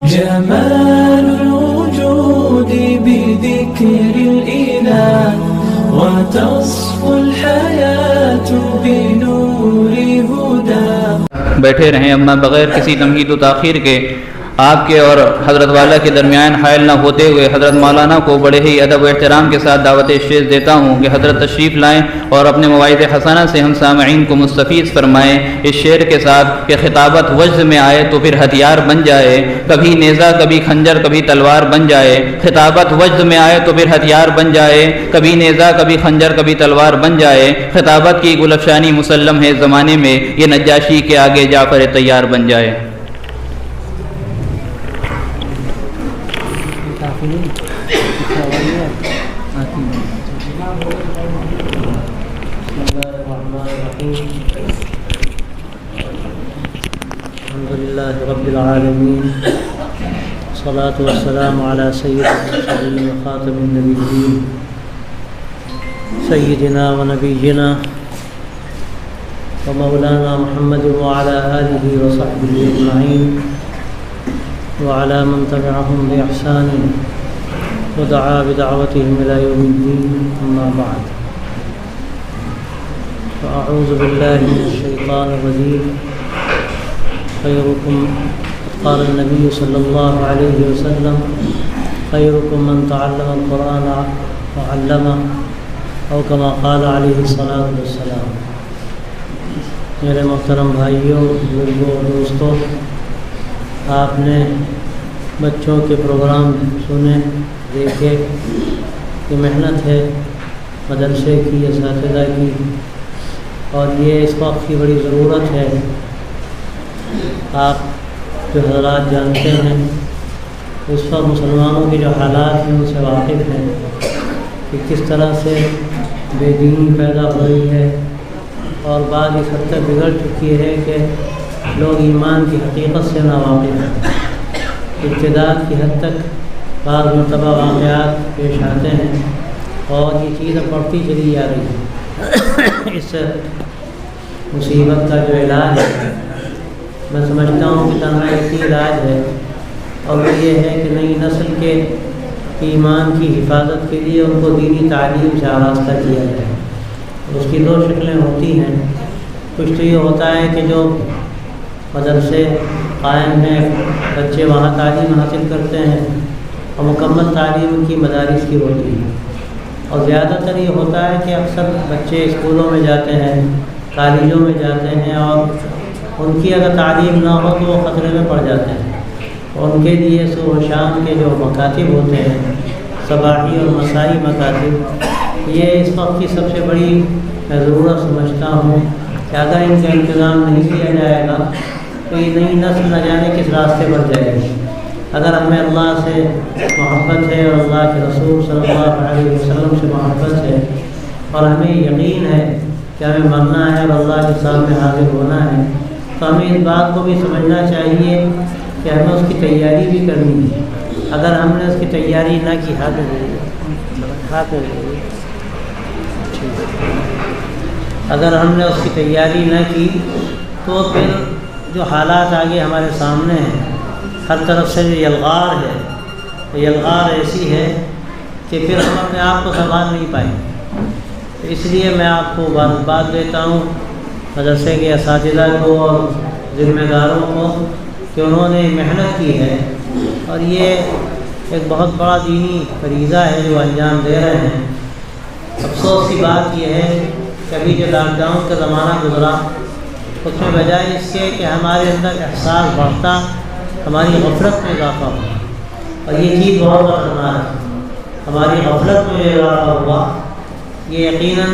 جمال الوجود بذكر الإله وتصفو الحياة بنور هداه. بیٹھے رہیں اما بغیر کسی تمہید و تاخیر کے آپ کے اور حضرت والا کے درمیان حائل نہ ہوتے ہوئے حضرت مولانا کو بڑے ہی ادب و احترام کے ساتھ دعوت شیز دیتا ہوں کہ حضرت تشریف لائیں اور اپنے مواعظ حسنہ سے ہم سامعین کو مستفیض فرمائیں اس شعر کے ساتھ کہ خطابت وجد میں آئے تو پھر ہتھیار بن جائے، کبھی نیزہ کبھی خنجر کبھی تلوار بن جائے. خطابت وجد میں آئے تو پھر ہتھیار بن جائے، کبھی نیزہ کبھی خنجر کبھی تلوار بن جائے. خطابت کی گل افشانی مسلم ہے زمانے میں، یہ نجاشی کے آگے جعفر طیار بن جائے. الحمدللہ رب العالمین، والصلاة والسلام علی سید المرسلین وخاتم النبیین سیدنا و نبینا و مولانا محمد وعلی آلہ وصحبہ اجمعین وعلی من تبعهم بإحسان ودعا بدعوتهم إلى يوم الدين. أما بعد، فأعوذ بالله من الشيطان الرجيم. خيركم، قال النبي صلى الله عليه وسلم: خيركم من تعلم القرآن وعلمه، أو كما قال عليه الصلاة والسلام. میرے محترم بھائیوں، بزرگوں، دوستوں، آپ نے بچوں کے پروگرام سنے، دیکھے کہ محنت ہے مدرسے کی، اساتذہ کی، اور یہ اس وقت کی بڑی ضرورت ہے. آپ جو حضرات جانتے ہیں اس وقت مسلمانوں کے جو حالات ہیں ان سے واقف ہیں کہ کس طرح سے بے دینی پیدا ہو رہی ہے، اور بعض اس حد تک بگڑ چکی ہے کہ لوگ ایمان کی حقیقت سے ناواقف ہیں. ابتداء کی حد تک بعض مرتبہ واقعات پیش آتے ہیں اور یہ چیز اب بڑھتی چلی جا رہی ہے. اس مصیبت کا جو علاج ہے، میں سمجھتا ہوں کہ تنہا ایک ہی علاج ہے، اور وہ یہ ہے کہ نئی نسل کے ایمان کی حفاظت کے لیے ان کو دینی تعلیم سے آراستہ کیا جائے. اس کی دو شکلیں ہوتی ہیں. کچھ تو یہ ہوتا ہے کہ جو مدرسے قائم ہیں، بچے وہاں تعلیم حاصل کرتے ہیں اور مکمل تعلیم ان کی مدارس کی ہوتی ہے. اور زیادہ تر یہ ہوتا ہے کہ اکثر بچے اسکولوں میں جاتے ہیں، کالجوں میں جاتے ہیں، اور ان کی اگر تعلیم نہ ہو تو وہ خطرے میں پڑ جاتے ہیں. اور ان کے لیے صبح و شام کے جو مکاتب ہوتے ہیں، صباحی اور مسائی مکاتب، یہ اس وقت کی سب سے بڑی میں ضرورت سمجھتا ہوں کہ اگر ان کا انتظام نہیں کیا جائے گا تو یہ نئی نسل نہ جانے کس راستے پر جائے گی. اگر ہمیں اللہ سے محبت ہے اور اللہ کے رسول صلی اللہ علیہ وسلم سے محبت ہے، اور ہمیں یقین ہے کہ ہمیں مرنا ہے اور اللہ کے سامنے حاضر ہونا ہے، تو ہمیں اس بات کو بھی سمجھنا چاہیے کہ ہمیں اس کی تیاری بھی کرنی ہے. اگر ہم نے اس کی تیاری نہ کی، اگر ہم نے اس کی تیاری نہ کی تو پھر جو حالات آگے ہمارے سامنے ہیں، ہر طرف سے جو یلغار ہے، وہ یلغار ایسی ہے کہ پھر ہم اپنے آپ کو سنبھال نہیں پائیں. اس لیے میں آپ کو بات دیتا ہوں مدرسے کے اساتذہ کو اور ذمہ داروں کو کہ انہوں نے محنت کی ہے، اور یہ ایک بہت بڑا دینی فریضہ ہے جو انجام دے رہے ہیں. افسوس کی بات یہ ہے کہ ابھی جو لاک ڈاؤن کا زمانہ گزرا، اس میں بجائے اس کے کہ ہمارے اندر احساس بڑھتا، ہماری غفلت میں اضافہ ہوا. اور یہ چیز بہت خطرناک ہے. ہماری غفلت میں اضافہ ہوا. یہ یقیناً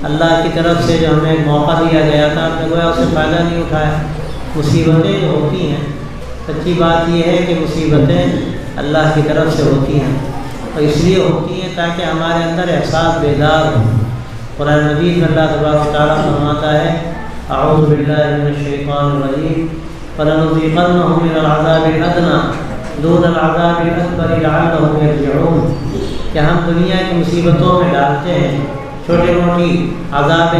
اللہ کی طرف سے جو ہمیں ایک موقع دیا گیا تھا، ہم نے گویا اس سے فائدہ نہیں اٹھایا. مصیبتیں جو ہوتی ہیں، سچی بات یہ ہے کہ مصیبتیں اللہ کی طرف سے ہوتی ہیں، اور اس لیے ہوتی ہیں تاکہ ہمارے اندر احساس بیدار ہو. قرآن مجید میں اللہ تبارک و تعالیٰ فرماتا ہے: اعوذ باللہ من الشیطان الرجیم فَلَنُذِيقَنَّهُم مِّنَ الْعَذَابِ الْأَدْنَىٰ دُونَ الْعَذَابِ الْأَكْبَرِ لَعَلَّهُمْ يَرْجِعُونَ. کہ ہم دنیا کی مصیبتوں میں ڈالتے ہیں چھوٹی موٹی عذاب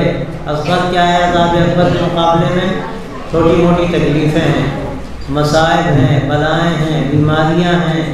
اصغر. کیا ہے عذاب اکبر کے مقابلے میں؟ چھوٹی موٹی تکلیفیں ہیں. مصائب ہیں، بلائیں ہیں، بیماریاں ہیں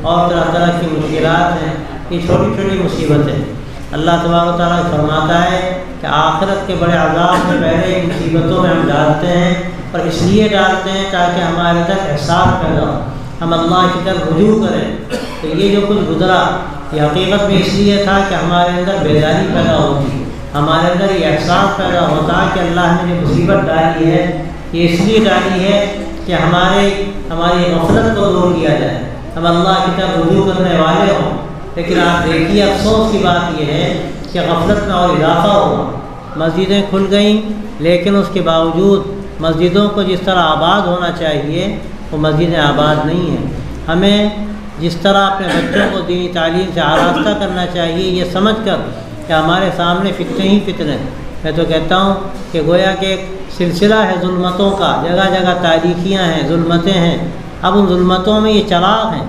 اور طرح طرح کی مشکلات ہیں، یہ چھوٹی چھوٹی مصیبتیں اللہ تبارک و تعالیٰ فرماتا ہے کہ آخرت کے بڑے عذاب سے پہلے ان مصیبتوں میں ہم ڈالتے ہیں، اور اس لیے ڈالتے ہیں تاکہ ہمارے اندر احساس پیدا ہو، ہم اللہ کی طرف رجوع کریں۔ تو یہ جو کچھ گزرا یہ حقیقت میں اس لیے تھا کہ ہمارے اندر بیداری پیدا ہوتی، ہمارے اندر یہ احساس پیدا ہوتا کہ اللہ نے جو مصیبت ڈالی ہے یہ اس لیے ڈالی ہے کہ ہماری غفلت کو دور کیا جائے، ہم اللہ کی طرف رجوع کرنے والے ہوں۔ لیکن آپ دیکھیے افسوس کی بات یہ ہے کہ غفلت میں اور اضافہ ہوا، مسجدیں کھل گئیں لیکن اس کے باوجود مسجدوں کو جس طرح آباد ہونا چاہیے وہ مسجدیں آباد نہیں ہیں۔ ہمیں جس طرح اپنے بچوں کو دینی تعلیم سے آراستہ کرنا چاہیے یہ سمجھ کر کہ ہمارے سامنے فتنے ہی فتنے، میں تو کہتا ہوں کہ گویا کہ ایک سلسلہ ہے ظلمتوں کا، جگہ جگہ تاریکیاں ہیں، ظلمتیں ہیں۔ اب ان ظلمتوں میں یہ چراغ ہیں،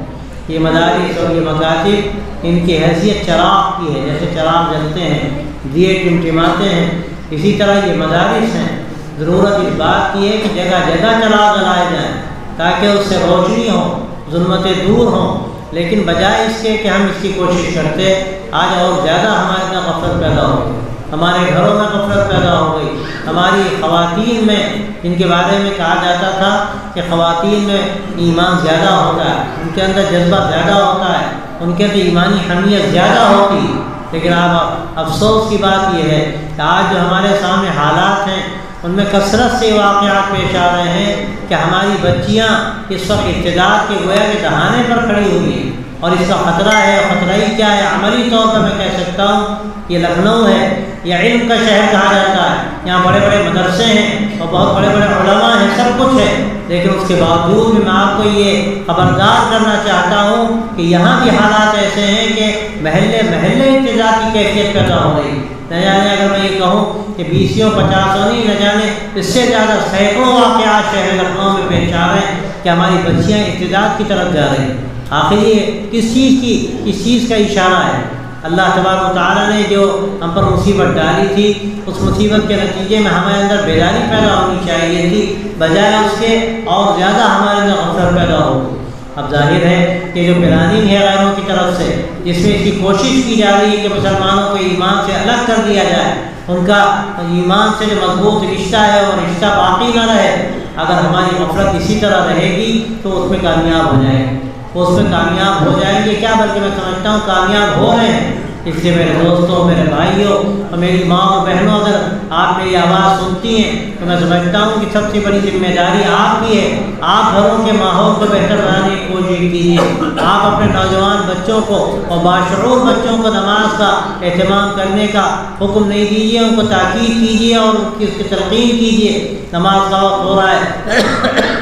یہ مدارس اور یہ مکاتب، ان کی حیثیت چراغ کی ہے، جیسے چراغ جلتے ہیں، دیے ٹمٹماتے ہیں، اسی طرح یہ مدارس ہیں۔ ضرورت اس بات کی ہے کہ جگہ جگہ چراغ جلائے جائیں تاکہ اس سے روشنی ہو، ظلمتیں دور ہوں۔ لیکن بجائے اس کے کہ ہم اس کی کوشش کرتے، آج اور زیادہ ہمارے اندر غفلت پیدا ہو گئی، ہمارے گھروں میں غفلت پیدا ہو گئی۔ ہماری خواتین میں، جن کے بارے میں کہا جاتا تھا کہ خواتین میں ایمان زیادہ ہوتا ہے، ان کے اندر جذبہ زیادہ ہوتا ہے، ان کے اندر ایمانی حمیت زیادہ ہوتی ہے، لیکن اب افسوس کی بات یہ ہے کہ آج جو ہمارے سامنے حالات ہیں ان میں کثرت سے واقعات پیش آ رہے ہیں کہ ہماری بچیاں اس وقت ارتداد کے گویا کے دہانے پر کھڑی ہوئی ہیں، اور اس کا خطرہ ہے۔ خطرہ ہی کیا ہے؟ عملی طور پر میں کہہ سکتا ہوں یہ لکھنؤ ہے، یہ علم کا شہر کہا جاتا ہے، یہاں بڑے بڑے مدرسے ہیں اور بہت بڑے بڑے علماء ہیں، سب کچھ ہے، لیکن اس کے باوجود بھی میں آپ کو یہ خبردار کرنا چاہتا ہوں کہ یہاں بھی حالات ایسے ہیں کہ محلے محلے ارتداد کی کیفیت پیدا ہو رہی۔ نہ جانے اگر میں یہ کہوں کہ 20 50 نہیں، نہ جانے اس سے زیادہ سینکڑوں واقعات شہر لکھنؤ میں پیش آ رہے ہیں کہ ہماری بچیاں ارتداد کی طرف جا رہی ہیں۔ آخر یہ کس چیز کا اشارہ ہے؟ اللہ تبارک و تعالیٰ نے جو ہم پر مصیبت ڈالی تھی، اس مصیبت کے نتیجے میں ہمارے اندر بیداری پیدا ہونی چاہیے تھی، بجائے اس کے اور زیادہ ہمارے اندر غفلت پیدا ہوگی۔ اب ظاہر ہے کہ جو پلاننگ ہے غیروں کی طرف سے، جس میں اس کی کوشش کی جا رہی ہے کہ مسلمانوں کو ایمان سے الگ کر دیا جائے، ان کا ایمان سے جو مضبوط رشتہ ہے وہ رشتہ باقی نہ رہے، اگر ہماری غفلت اسی طرح رہے گی تو اس میں کامیاب ہو جائیں گے، اس میں کامیاب ہو جائیں گے کیا، بلکہ میں سمجھتا ہوں کامیاب ہو رہے ہیں۔ اس لیے میرے دوستوں، میرے بھائیوں اور میری ماں اور بہنوں، اگر آپ میری آواز سنتی ہیں تو میں سمجھتا ہوں کہ سب سے بڑی ذمہ داری آپ کی ہے۔ آپ گھروں کے ماحول کو بہتر بنانے کی کوشش کیجیے، آپ اپنے نوجوان بچوں کو اور باشعور بچوں کو نماز کا اہتمام کرنے کا حکم نہیں دیجیے، ان کو تاکید کیجیے اور اس کی تلقین کیجیے۔ نماز کا وقت ہو رہا ہے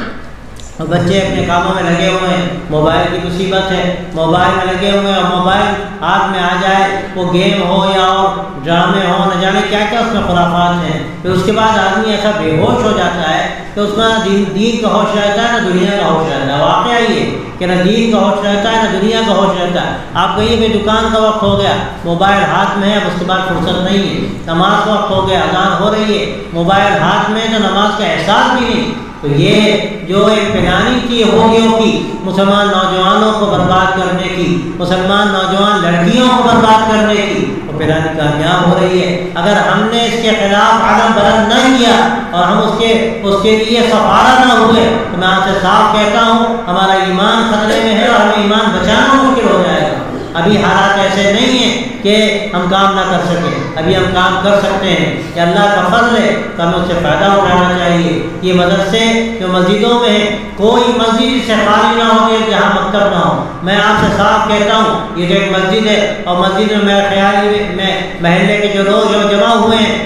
اور بچے اپنے کاموں میں لگے ہوئے ہیں، موبائل کی مصیبت ہے، موبائل میں لگے ہوئے ہیں، اور موبائل ہاتھ میں آ جائے، وہ گیم ہو یا اور ڈرامے ہوں، نہ جانے کیا کیا اس میں خرافات ہیں، پھر اس کے بعد آدمی ایسا بے ہوش ہو جاتا ہے کہ اس میں دین کا ہوش رہتا ہے نہ دنیا کا ہوش رہتا ہے۔ واقعہ یہ کہ نہ دین کا ہوش رہتا ہے نہ دنیا کا ہوش رہتا ہے۔ آپ کہیے کہ دکان کا وقت ہو گیا، موبائل ہاتھ میں ہے، اب اس کے بعد فرصت نہیں ہے، نماز کا وقت ہو گیا، اذان ہو رہی ہے، موبائل ہاتھ میں ہے تو نماز کا احساس بھی نہیں۔ تو یہ جو ایک پلاننگ کی ہوگیوں کی مسلمان نوجوانوں کو برباد کرنے کی، مسلمان نوجوان لڑکیوں کو برباد کرنے کی، وہ پلاننگ کامیاب ہو رہی ہے۔ اگر ہم نے اس کے خلاف علم بلند نہ کیا اور ہم اس کے لیے سفارہ نہ ہوئے تو میں آپ سے صاف کہتا ہوں ہمارا ایمان خطرے میں ہے اور ہمیں ایمان بچانا مشکل ہو جائے گا۔ ابھی حالات ایسے نہیں ہیں کہ ہم کام نہ کر سکیں، ابھی ہم کام کر سکتے ہیں، کہ اللہ کا فضل ہے تو ہمیں اس سے فائدہ اٹھانا چاہیے۔ یہ مدرسے جو مسجدوں میں ہیں، کوئی مسجد سے خالی نہ ہوگی جہاں مکتب نہ ہو۔ میں آپ سے صاف کہتا ہوں یہ جو ایک مسجد ہے اور مسجد میں میرے خیال میں محلے کے جو لوگ جو جمع ہوئے ہیں،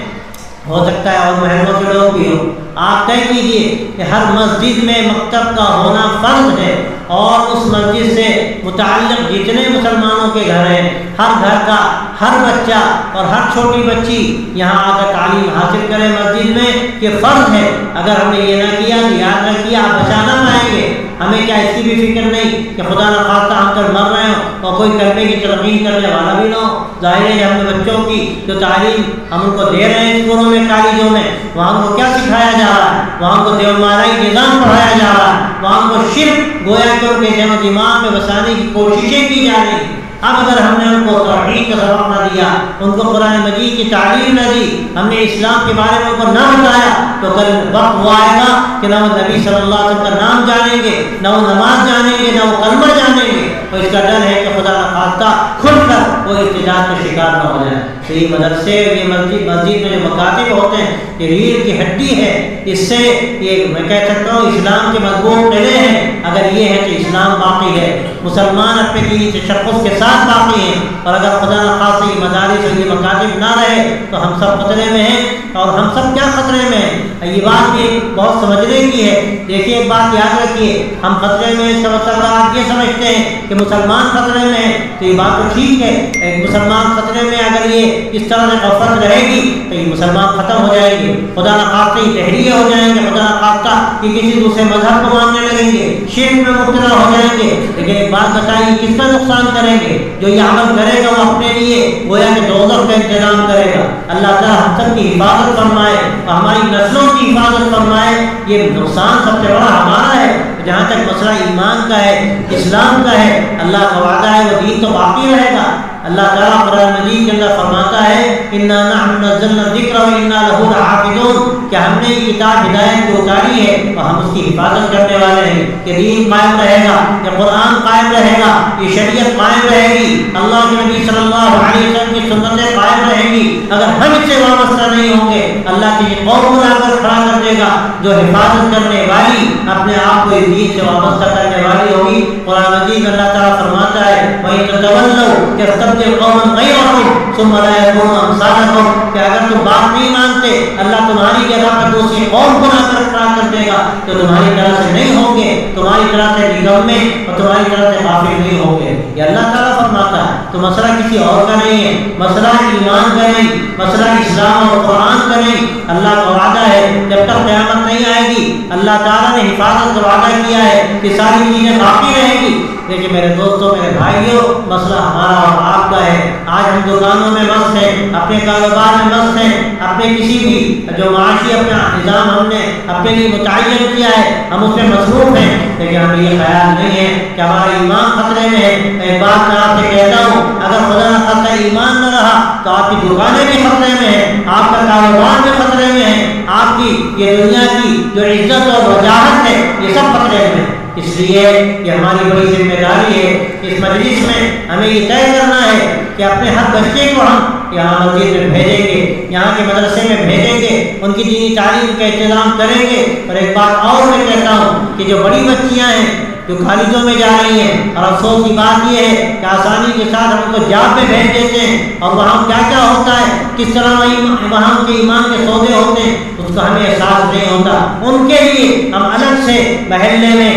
ہو سکتا ہے اور محلوں کے لوگ بھی ہوں، آپ طے کیجیے کہ ہر مسجد میں مکتب کا ہونا فرض ہے، اور اس مسجد سے متعلق جتنے مسلمانوں کے گھر ہیں، ہر گھر کا ہر بچہ اور ہر چھوٹی بچی یہاں آ کر تعلیم حاصل کرے مسجد میں، یہ فرض ہے۔ اگر ہم نے یہ نہ کیا تو یاد رکھیے آپ بچا نہ پائیں گے۔ ہمیں کیا اس کی بھی فکر نہیں کہ خدا نہ خواستہ ہم کر مر رہے ہوں اور کوئی کرنے کی ترغیب کرنے والا بھی نہ ہو۔ ظاہر ہے ہم نے بچوں کی جو تعلیم ہم ان کو دے رہے ہیں اسکولوں میں، کالجوں میں، وہاں ان کو کیا سکھایا جا رہا ہے؟ وہاں کو دیومالائی نظام پڑھایا جا رہا ہے، وہاں کو شرک گویا کہ ان کے ذہن و دماغ میں بسانے کی کوششیں کی جا رہی ہیں۔ اب اگر ہم نے ان کو توحید کا سبق نہ دیا، ان کو قرآن مجید کی تعلیم نہ دی، ہم نے اسلام کے بارے میں ان کو نہ بتایا، تو کل وقت وہ آئے گا کہ نہ وہ نبی صلی اللہ علیہ وسلم کا نام جانیں گے، نہ وہ نماز جانیں گے، نہ وہ کلمہ جانیں گے، اور اس کا ڈر ہے کہ خدا نخواستہ کھل کر وہ ارتداد کا شکار نہ ہو جائے۔ تو یہ مدرسے، یہ مسجد میں جو مکاتب ہوتے ہیں، یہ ریڑھ کی ہڈی ہے، اس سے یہ میں کہہ سکتا ہوں اسلام کے مضبوط قلعے ہیں۔ اگر یہ ہے تو اسلام باقی ہے، مسلمان اپنے دینی تشخص کے ساتھ باقی ہیں، اور اگر خدا نخواستہ یہ مدارس اور یہ مکاتب نہ رہے تو ہم سب خطرے میں ہیں۔ اور ہم سب کیا خطرے میں ہیں؟ یہ بات بھی بہت سمجھنے کی ہے۔ دیکھیے ایک بات یاد رکھیے، ہم خطرے میں اس کا مطلب آپ یہ سمجھتے ہیں کہ مسلمان خطرے میں ہیں، تو یہ بات تو ٹھیک ہے، ایک مسلمان خطرے میں اگر یہ اس طرح سے غفلت رہے گی تو یہ مسلمان ختم ہو جائیں گے، خدا نخواستہ یہ تحریہ ہو جائیں گے، خدا نخواستہ یہ کسی دوسرے مذہب کو ماننے لگیں گے، شرک میں مبتلا ہو جائیں گے۔ لیکن ایک بات بتائیے، کس کا نقصان کریں گے؟ جو یہ عمل کرے گا وہ اپنے لیے گویا کہ دوزخ کا انتظام کرے گا۔ اللہ تعالیٰ ہم سب کی حفاظت فرمائے اور ہماری نسلوں کی حفاظت فرمائے۔ یہ نقصان سب سے بڑا ہمارا ہے۔ جہاں تک مسئلہ ایمان کا ہے، اسلام کا ہے، اللہ کا وعدہ ہے وہ دین تو باقی رہے گا۔ اللہ تعالیٰ قرآن مجید کے اندر فرماتا ہے اِنَّا نَحْنُ نَزَّلْنَا الذِّكْرَ وَإِنَّا لَهُ لَحَافِظُونَ، کہ ہم نے یہ کتاب ہدایت کی اتاری ہے اور ہم اس کی حفاظت کرنے والے ہیں، کہ دین قائم رہے گا، کہ قرآن قائم رہے گا، یہ شریعت قائم رہے گی، اللہ کے نبی صلی اللہ علیہ وسلم کی سنتیں قائم رہیں گی۔ اگر ہم اس سے وابستہ نہیں ہوں گے، اللہ کی قوم کو لا کر کھڑا کر دے گا جو حفاظت کرنے والی، اپنے آپ کو اس دین سے وابستہ کرنے والی ہوگی۔ قرآن مجید میں اللہ تعالیٰ فرماتا ہے وَإِن تَتَوَلَّوْا يَسْتَبْدِلْ قَوْمًا غَيْرَكُمْ ثُمَّ لَا يَكُونُوا أَمْثَالَكُمْ، کہ اگر تم بات نہیں مانتے، اللہ تمہاری جگہ پر دوسری قوم کو لا کر کھڑا کر دے گا تو تمہاری طرح سے نہیں ہوں گے، تمہاری طرح سے نگم میں اور تمہاری طرح سے غافل نہیں ہوں گے۔ یہ اللہ تعالیٰ فرماتا ہے۔ تو مسئلہ کسی اور کا نہیں ہے، مسئلہ ایمان کا نہیں، مسئلہ اسلام اور قرآن کا نہیں۔ اللہ کا وعدہ ہے جب تک قیامت نہیں آئے گی، اللہ تعالیٰ نے حفاظت کا وعدہ کیا ہے کہ ساری چیزیں باقی رہیں گی۔ لیکن میرے دوستوں، میرے بھائیوں، مسئلہ ہمارا اور آپ کا ہے۔ آج ہم دکانوں میں مست ہیں، اپنے کاروبار میں مست ہیں، اپنے کسی بھی جو معاشی اپنا نظام ہم نے اپنے لیے متعین کیا ہے، ہم اس میں مصروف ہیں، لیکن ہمیں یہ خیال نہیں ہے کہ ہمارا ایمان خطرے میں ہے۔ ایک بات میں آپ سے کہتا ہوں، اگر خدا نخواستہ ایمان نہ رہا تو آپ کی دکانیں بھی خطرے میں ہیں، آپ کا کاروبار بھی خطرے میں ہے، آپ کی یہ دنیا کی جو عزت اور وجاہت ہے یہ سب خطرے میں ہے۔ اس لیے یہ ہماری بڑی ذمہ داری ہے، اس مجلس میں ہمیں یہ طے کرنا ہے کہ اپنے ہر بچے کو ہم یہاں مسجد میں بھیجیں گے، یہاں کے مدرسے میں بھیجیں گے، ان کی دینی تعلیم کا انتظام کریں گے۔ اور ایک بات اور میں کہتا ہوں کہ جو بڑی بچیاں ہیں جو کالجوں میں جا رہی ہیں، اور افسوس کی بات یہ ہے کہ آسانی کے ساتھ ہم ان کو جاب پہ بھیج دیتے ہیں، اور وہاں کیا کیا ہوتا ہے، کس طرح وہاں کے ایمان کے سودے ہوتے ہیں، اس کا ہمیں احساس نہیں ہوتا۔ ان کے لیے ہم الگ سے محلے میں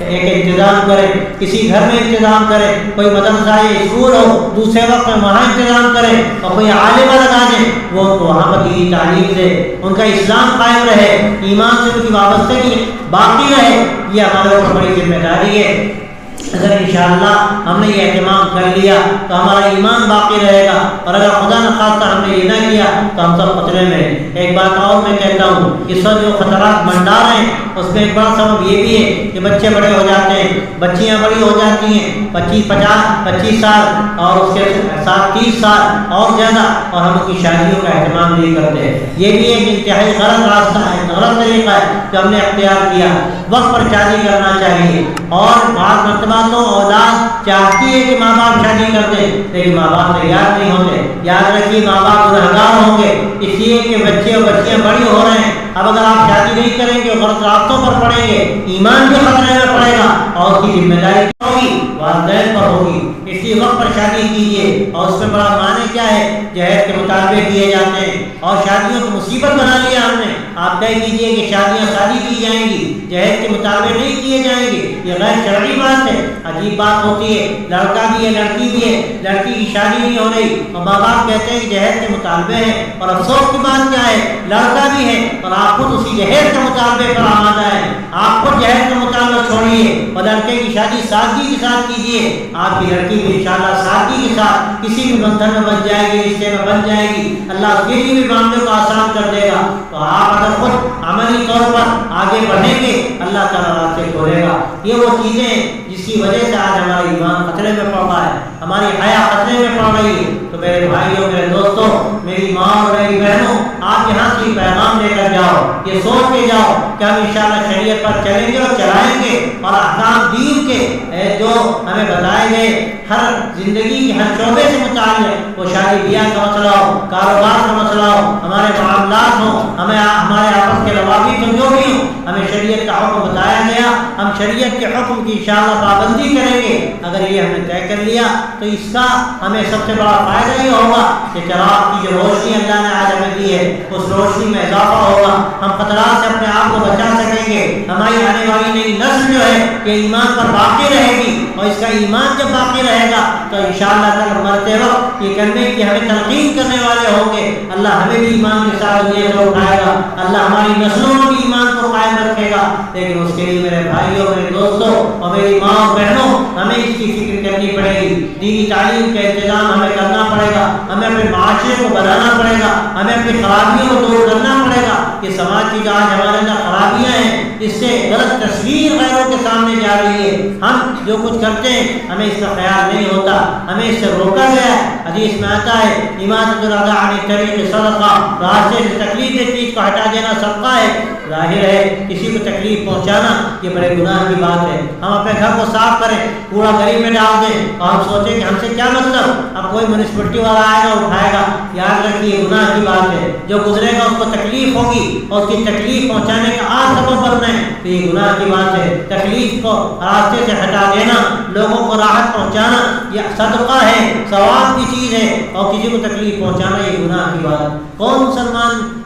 ایک انتظام کریں، کسی گھر میں انتظام کریں، کوئی مدرسہ یا اسکول ہو، دوسرے وقت میں وہاں انتظام کریں، اور کوئی عالمہ لگا دیں، وہ وہاں پر دینی تعلیم دے، ان کا اسلام قائم رہے، ایمان سے ان کی وابستگی باقی رہے۔ یہ ہمارے اوپر بڑی ذمہ داری ہے۔ اگر انشاءاللہ ہم نے یہ اہتمام کر لیا تو ہمارا ایمان باقی رہے گا، اور اگر خدا نخواستہ ہم نے یہ نہ کیا تو ہم سب خطرے میں ہیں۔ ایک بات اور میں کہتا ہوں، اس وقت جو خطرات منڈا رہے ہیں اس میں ایک بڑا سبب یہ بھی ہے کہ بچے بڑے ہو جاتے ہیں، بچیاں بڑی ہو جاتی ہیں، 25 سال اور اس کے ساتھ 30 سال اور زیادہ، اور ہم ان کی شادیوں کا اہتمام نہیں کرتے۔ یہ بھی ایک انتہائی غلط راستہ ہے، غلط طریقہ ہے جو ہم نے اختیار کیا۔ وقت پر شادی کرنا چاہیے، اور بعض مرتبہ تو اولاد چاہتی ہے کہ ماں باپ شادی کر دیں، لیکن ماں باپ تیار نہیں ہوتے۔ یاد رکھیے ماں باپ گنہگار ہوں گے، اس لیے کہ بچے اور بچیاں بڑی ہو رہے ہیں۔ اب اگر آپ شادی نہیں کریں گے، غلط راستوں پر پڑیں گے، ایمان بھی خطرے میں پڑے گا، اور اس کی ذمہ داری ہوگی والدین پر ہوگی۔ اس لیے وقت پر شادی کیجیے، اور اس میں بڑا معنی کیا ہے، جہیز کے مطالبے کیے جاتے ہیں، اور شادیوں کو مصیبت بنا لیا ہم نے۔ آپ طے کیجیے کہ شادیاں شادی کی جائیں گی، جہیز کے مطالبے نہیں کیے جائیں گے، یہ غیر شرعی بات ہے۔ عجیب بات ہوتی ہے، لڑکا بھی ہے لڑکی بھی ہے، لڑکی کی شادی نہیں ہو رہی اور ماں باپ کہتے ہیں کہ جہیز کے مطالبے ہیں، اور افسوس کی بات کیا ہے، لڑکا بھی ہے اور آپ خود اسی جہیز کے مطالبے پر آمادہ ہے۔ آپ خود جہیز کا مطالبہ چھوڑیے اور لڑکے کی شادی سادگی کے ساتھ کیجیے، آپ کی لڑکی بھی انشاءاللہ سادگی کے ساتھ کسی بھی بندھن میں بن جائے گی، رشتے میں بن جائے گی، اللہ اس کے لیے بھی معاملے کو آسان کر دے گا۔ تو آپ اگر خود عملی طور پر آگے بڑھیں گے اللہ تعالیٰ راستے کھولے گا۔ یہ وہ چیزیں جس کی وجہ سے آج ہمارا ایمان خطرے میں پڑ رہا ہے، ہماری حیا خطرے میں پڑ رہی ہے۔ تو میرے بھائیوں، میرے دوستوں، میری ماں اور میری بہنوں، آپ یہاں سے پیغام لے کر جاؤ، یہ سوچ کے جاؤ کہ ہم انشاءاللہ شریعت پر چلیں گے اور چلائیں گے، اور احکام دین کے جو ہمیں بتائے گئے ہر زندگی کے ہر شعبے سے متعلق، وہ شادی بیاہ کا مسئلہ ہو، کاروبار کا مسئلہ ہو، ہمارے معاملات ہوں، ہمارے آپس کے روابط ہوں، جو بھی ہوں، ہمیں شریعت کا حکم بتایا گیا، ہم شریعت کے حکم کی انشاءاللہ پابندی کریں گے۔ اگر یہ ہم نے طے کر لیا تو اس کا ہمیں سب سے بڑا فائدہ یہ ہوگا کہ چراغ کی جو روشنی اللہ نے آج ہمیں دی ہے اس روشنی میں اضافہ ہوگا، ہم خطرات سے اپنے آپ کو بچا سکیں گے، ہماری آنے والی نئی نسل جو ہے یہ ایمان پر باقی رہے گی، اور اس کا ایمان جب باقی رہے گا تو انشاءاللہ تعالی مرتے وقت یہ کلمے کی ہمیں تلقین کرنے والے ہوں گے، اللہ ہمیں بھی ایمان کے ساتھ دنیا سے اٹھائے گا، اللہ ہماری نسلوں میں بھی ایمان کو قائم رکھے گا۔ لیکن اس کے لیے میرے بھائیوں، میرے دوستوں اور میری ماں اور بہنوں، ہمیں اس کی فکر کرنی پڑے گی، دینی تعلیم کا انتظام ہمیں کرنا پڑے گا، ہمیں اپنے معاشرے کو بنانا پڑے گا، ہمیں اپنی خرابیوں کو دور کرنا پڑے گا۔ یہ سماج کی جو آج ہمارے اندر خرابیاں ہیں، اس سے غلط تصویر غیروں کے سامنے جا رہی ہے، ہم جو کچھ کرتے ہیں ہمیں اس کا خیال نہیں ہوتا، ہمیں اس سے روکا گیا ہے۔ حدیث میں آتا ہے اماطۃ الاذی عن الطریق صدقہ، راستے سے تکلیف دہ چیز کو ہٹا دینا صدقہ ہے۔ ظاہر ہے کسی کو تکلیف پہنچانا یہ بڑے گناہ کی بات ہے۔ ہم اپنے گھر کو صاف کریں، کوڑا گلی میں ڈال دیں اور ہم سوچیں کہ ہم سے کیا مطلب، اب کوئی میونسپلٹی والا آئے گا اٹھائے گا، یاد رکھیے گناہ کی بات ہے۔ جو گزرے گا اس کو تکلیف ہوگی اور اس کی تکلیف پہنچانے کا آپ سبب بننا ہے تو یہ گناہ کی بات ہے۔ تکلیف کو راستے سے ہٹا دینا، لوگوں کو راحت پہنچانا یہ صدقہ ہے، ثواب کی چیز ہے، اور کسی کو تکلیف پہنچانا یہ گناہ کی بات ہے۔ کون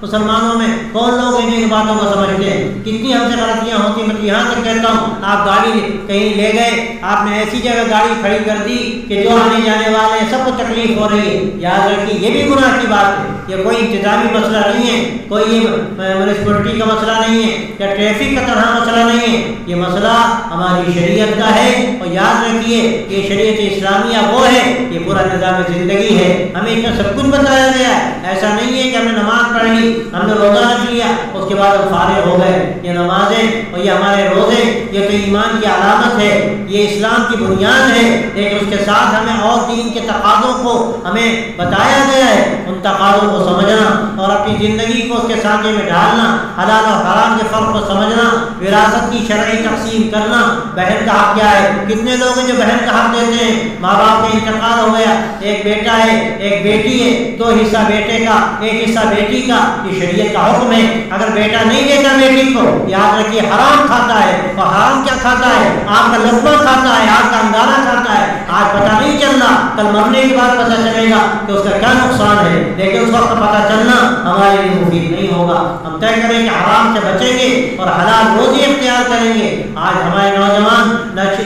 مسلمانوں میں کون لوگ ان باتوں کو سمجھتے ہیں؟ کتنی ہم سے غلطیاں ہوتی ہیں۔ میں یہاں تک کہتا ہوں، آپ گاڑی کہیں لے گئے، آپ نے ایسی جگہ گاڑی کھڑی کر دی کہ جو آنے جانے والے ہیں سب کو تکلیف ہو رہی ہے، یاد رکھیے یہ بھی گناہ کی بات ہے۔ یہ کوئی انتظامی مسئلہ نہیں ہے، کوئی یہ میونسپلٹی کا مسئلہ نہیں ہے یا ٹریفک کا طرح مسئلہ نہیں ہے، یہ مسئلہ ہماری شریعت کا ہے۔ اور یاد رکھیے یہ شریعت اسلامیہ وہ ہے، یہ پورا نظام زندگی ہے، ہمیں اس میں سب کچھ بتایا گیا ہے۔ ایسا نہیں ہے کہ ہم نے نماز پڑھ لی، ہم نے روزہ رکھ لیا، اس کے بعد ہم فارغ ہو گئے۔ یہ نمازیں اور یہ ہمارے روزے یہ تو ایمان کی علامت ہے، یہ اسلام کی بنیاد ہے، لیکن اس کے ساتھ ہمیں اور دین کے تقاضوں کو ہمیں بتایا گیا ہے، ان تقاضوں کو سمجھنا اور اپنی زندگی کو اس کے سانچے میں ڈالنا، حلال اور حرام کے فرق کو سمجھنا، وراثت کی شرعی تقسیم کرنا، بہن کا حق کیا ہے۔ کتنے لوگ ہیں جو بہن کا حق دیتے ہیں، ماں باپ کا انتقال ہو گیا، ایک بیٹا ہے ایک بیٹی ہے، 2 حصہ بیٹے کا 1 حصہ بیٹی کا، یہ شریعت کا حکم ہے۔ اگر بیٹا نہیں دیتا بیٹی کو، یاد رکھیے حرام کھاتا ہے، اور حرام کیا کھاتا ہے؟ آپ کا لقمہ کھاتا ہے، آپ کا انگارہ کھاتا ہے۔ آج پتہ نہیں چل رہا، کل مرنے کے بعد پتہ چلے گا کہ اس کا کیا نقصان ہے، لیکن اس وقت پتہ چلنا ہمارے لیے مفید نہیں ہوگا۔ ہم طے کریں کہ حرام سے بچیں گے اور حلال روزی اختیار کریں گے۔ آج ہمارے نوجوان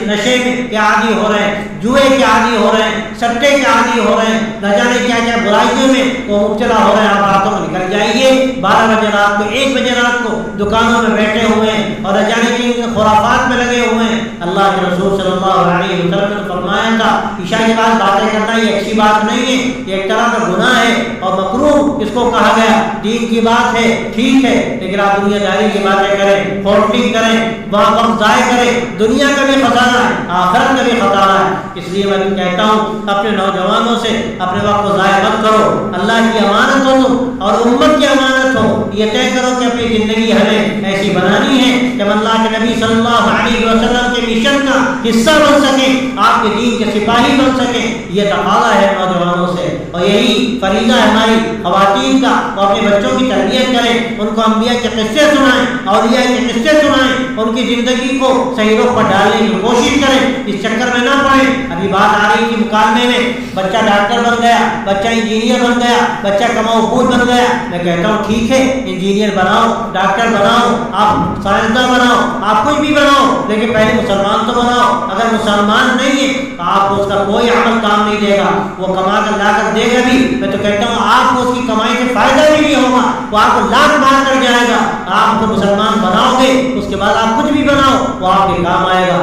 نشے کے عادی ہو رہے ہیں، جوئے کے عادی ہو رہے ہیں، سٹے کے عادی ہو رہے ہیں، نہ جانے کیا کیا برائیوں میں وہ مبتلا ہو رہے ہیں۔ آپ راتوں میں نکل جائیے، 12 بجے رات کو 1 بجے رات کو دکانوں میں بیٹھے ہوئے ہیں اور نہ جانے کی خرافات میں لگے ہوئے ہیں۔ اللہ کے رسول صلی اللہ علیہ وسلم نے فرمایا تھا عشاء کے بعد باتیں کرنا یہ اچھی بات نہیں ہے، یہ ایک طرح کا گناہ ہے اور مکروہ اس کو کہا گیا۔ دین کی بات ہے ٹھیک ہے، لیکن آپ دنیا داری کی باتیں کریں، فورٹنگ کریں، وقت ضائع کریں، دنیا کا بھی خزانہ ہے، آخرت کا بھی خزانہ ہے۔ اس لیے میں کہتا ہوں اپنے نوجوانوں سے اپنے وقت کو ضائع مت کرو، اللہ کی امانت ہو تم اور امت کی امانت ہو۔ یہ طے کرو کہ اپنی زندگی ہمیں ایسی بنانی ہے جب اللہ کے نبی صلی اللہ علیہ وسلم کے مشن کا حصہ بن سکیں، آپ کے دین کے سپاہی بن سکیں۔ یہ تقاضا ہے نوجوانوں سے، اور یہی فریضہ ہے ہماری خواتین کا۔ وہ اپنے بچوں کی تربیت کریں، ان کو انبیاء کے قصے سنائیں، اولیاء کے قصے سنائیں، ان کی زندگی کو صحیح رخ پر ڈالنے کی کوشش کریں، اس چکر میں نہ پڑیں۔ ابھی بات آ رہی تھی مکالمے میں، بچہ ڈاکٹر بن گیا، بچہ انجینئر بن گیا، بچہ کماؤ خود بن گیا۔ میں کہتا ہوں ٹھیک ہے، انجینئر بناؤ، ڈاکٹر بناؤ، آپ سائنسداں بناؤ، آپ کچھ بھی بناؤ، لیکن پہلے مسلمان تو بناؤ۔ اگر مسلمان نہیں ہے تو آپ کو اس کا کوئی عمل کام نہیں دے گا، وہ کما کر لا کر دے گا بھی، میں تو کہتا ہوں آپ کو اس کی کمائی سے فائدہ بھی نہیں ہوگا، وہ آپ کو لاکھ مار کر جائے گا۔ آپ کو مسلمان بناؤ گے، اس کے بعد آپ کچھ بھی بناؤ وہ آپ کے کام آئے گا۔